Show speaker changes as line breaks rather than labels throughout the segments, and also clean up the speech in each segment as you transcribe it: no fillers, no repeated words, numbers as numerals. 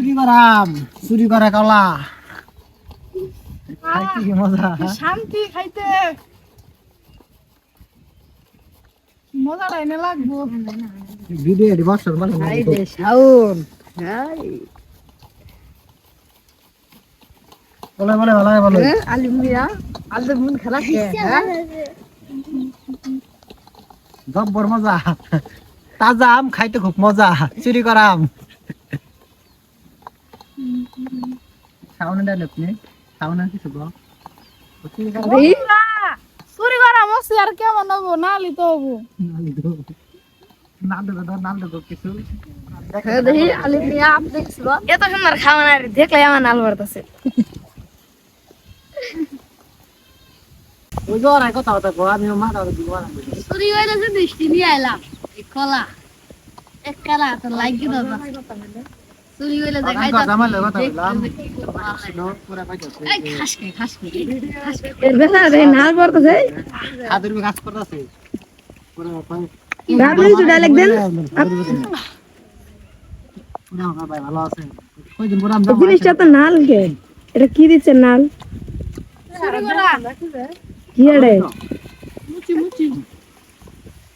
চুরি করা আম, চুরি করা কলা খাইতে কি মজা।
শান্তি খাইতে মজা লাইনে লাগবো।
ভিডিও এডি বছর মানে
এই যে শাউন
বলে বলে বলে বলে
আলিম মিয়া আলদে মন খেলা কে
জব্বর মজা। তাজা আম খাইতে খুব মজা, চুরি করা আম। শাওনে দেন আপনি, শাওনে কিছু গো
চুরি করা মসি আর কেমন হবো নালি তো হবো
নাম দেবো কিছু
দেখি আলিম মিয়া আপ দেখছিল এত সুন্দর খাওয়া না দেখলে আমার নাল পড়তেছে।
ওই যে ওরা কথা কথা গো, আমি মাথা দিব না।
চুরি হইলে যে দৃষ্টি নিয়ে আইলাম এই কলা এক কালা তো লাগি না চুরি হইলে দেখাই
কথা
যাচ্ছে
মারলে কথা বললাম পুরা
এই খাসকে এর বেলা রে নাল পড়তেছে
খাদের কাজ করতেছে পুরা
গাবলি তো ডাইরেক্ট দেন
না ভাই ভালো আছে। কই দিন পুরা আমরা
জিনিসটা তো নাল কে এটা কি দিচ্ছে নাল চুরি করা কি আরে মুচি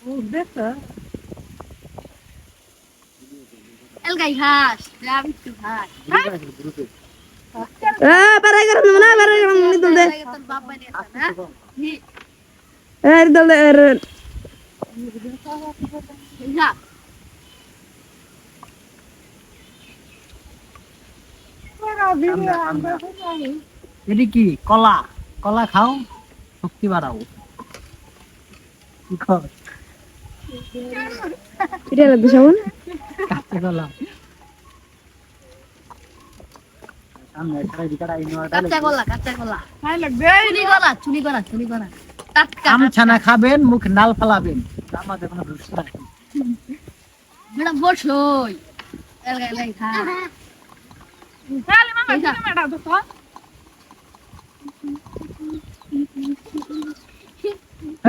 ও দেখো এল গাই হাস আমি তো হাস বারে গরম না বারে গরম নি দল দে তোর বাপ বানি আছে না এর দল এর যা
এটি কি কলা, কলা খাও শক্তি বাড়াও। কি খাও
এটা লাগবে শাওন
কাঁচা কলা সামনে ছাড়াই দিকাড়াই নয়
কাঁচা কলা খাই লাগবে চুরি করা টাটকা
আম ছানা খাবেন, মুখ নাল ফালাবেন, আমাদের কোনো দোষ নাই।
ম্যাডাম বসই এলগাই লাই খা তাহলে মামা তুমি ম্যাডাম তো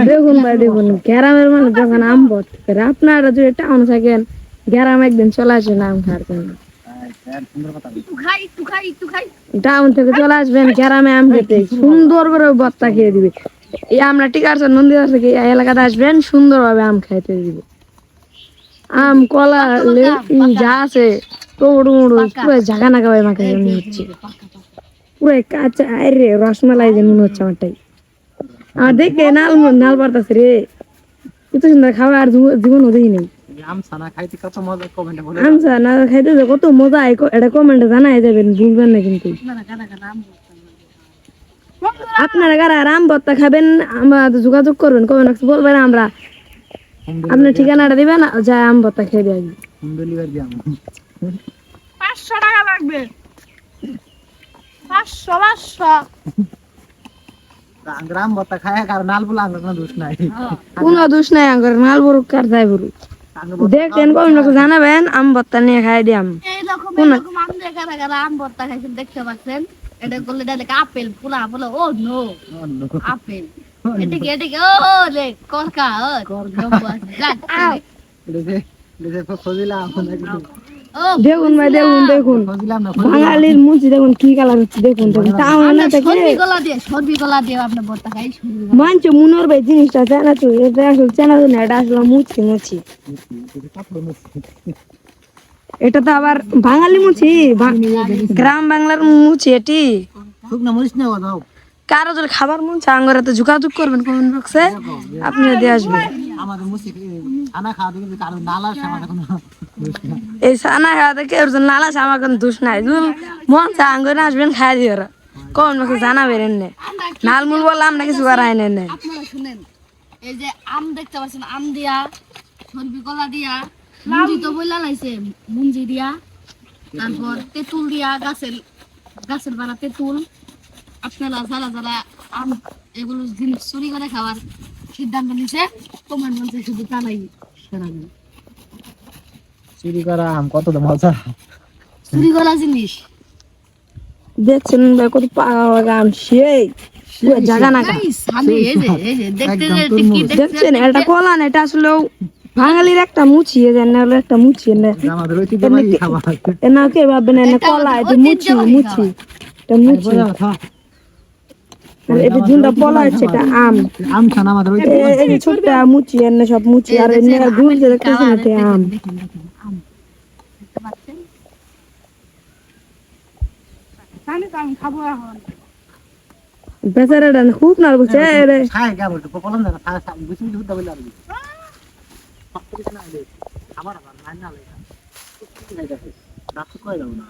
দেখুন ভাই দেখুন গ্রামের মানুষ যখন আম ভর্তি করে আপনারা যদি টাউন থাকেন গ্রামে একদিন চলে আসবেন আম খাওয়ার জন্য টাউন থেকে চলে আসবেন গ্রামে আম খেতে সুন্দর করে ভর্তা খেয়ে দিবে। এই আমরা টিকারচর নন্দীদার থেকে এই এলাকাতে আসবেন সুন্দরভাবে আম খাইতে দিবে। আম কলা যা আছে টুমুড়ু পুরো জাগা নাগা ভাই মাখা মনে হচ্ছে পুরো কাঁচা আরে রসমালাই যে মনে হচ্ছে আমারটাই আর দেখে নাল পারতাছে রে কত সুন্দর খাওয়া আর জীবন হতেই নেই।
আম ছানা খাইতে কত মজা কমেন্টে বলে।
আম ছানা খাইতে যে কত মজা এটা কমেন্টে জানাই যাবেন ভুলবেন না কিন্তু। আপনারা কারা আম ভর্তা খাবেন আমাদের যোগাযোগ করবেন কমেন্ট বক্সে বলবেন আমরা আপনার ঠিকানাটা দিবেন যা আম ভর্তা খেয়ে দিয়ে আসবেন।
হোম ডেলিভারি দিলাম
500 টাকা লাগবে 500
গ্রাম বতা খায় আর নাল বলা আঙ্গুর কোনো দোষ নাই।
কোনো দোষ নাই আঙ্গুর নাল বড় কার যাই বড় দেখেন কোন লোক জানাবেন আম ভর্তা নিয়ে খাই দিয়াম কোন আম দেখা দেখা আম ভর্তা খাইছেন দেখতে পাচ্ছেন এটা করলে ডাইরেক্ট আপেল পুরা বলে ও নো আপেল এদিকে ও লে করকা ও দেখুন ভাই দেখুন বাঙালির মুচি দেখুন কি কালার হচ্ছে দেখুন টাউন না থেকে সরবি গলা দিয়ে আপনি ভর্তা খাই মানছো মুনর ভাই জিনিসটা জানা তো এটা আসলে জানা তো না এটা আসলে মুচি এটা তো আবার বাঙালি মুচি গ্রাম বাংলার মুচি এটি
শুকনা মরিচ নেওয়া দাও।
কারো যদি খাবার মন চায় আঙ্গরে তো যোগাযোগ করবেন কমেন্ট বক্সে আপনি দিয়ে আসবেন।
আমাদের মুসি খানা খাওয়া দেখে কারো নালা সামানা কোনো দোষ নাই।
এই সানা খাওয়া দেখে ওর জন্য নালা সামা কোনো দোষ নাই মন চায় আঙ্গরে আসবেন খাই দিয়ে ওরা কমেন্ট বক্সে জানাবেন এনে নালমুল বললাম না কিছু করাই নেই। আপনারা শুনেন এই যে আম দেখতে পাচ্ছেন আম দিয়া সরবি কলা দিয়া মুঞ্জি তো বইলা লাইছে মুঞ্জি দিয়া তারপর তেঁতুল দিয়া গাছের বানা তেঁতুল আপনারা যারা আম এগুলো জিনিস চুরি করে খাওয়ার সিদ্ধান্ত নিছে তোমার মধ্যে শুধু জানাই শোনাবেন
চুরি করা আম কত মজা।
চুরি করা জিনিস দেখছেন কত আম সেই জায়গা না দেখছেন এটা কলা না এটা আসলে বাঙালির একটা মুচি এনে হলো একটা মুচি এনে
আমাদের ঐতিহ্যবাহী খাবার
এনে কে ভাববেন এনে কলা এটা মুচি মুচি এটা মুচি আর এটা যেটা পলা হচ্ছে এটা আম
আম খান আমাদের
এই যে ছোট্ট মুচি এনে সব মুচি আর এনে গুল যে দেখতেছেন এটা আম বেচারাটা খুব নার্ভাস রে
খায় গা বলতো পপলাম না খায় বুঝি বুঝি দাবি লাগবে খাবার আবার না না লাগে না কই দাও না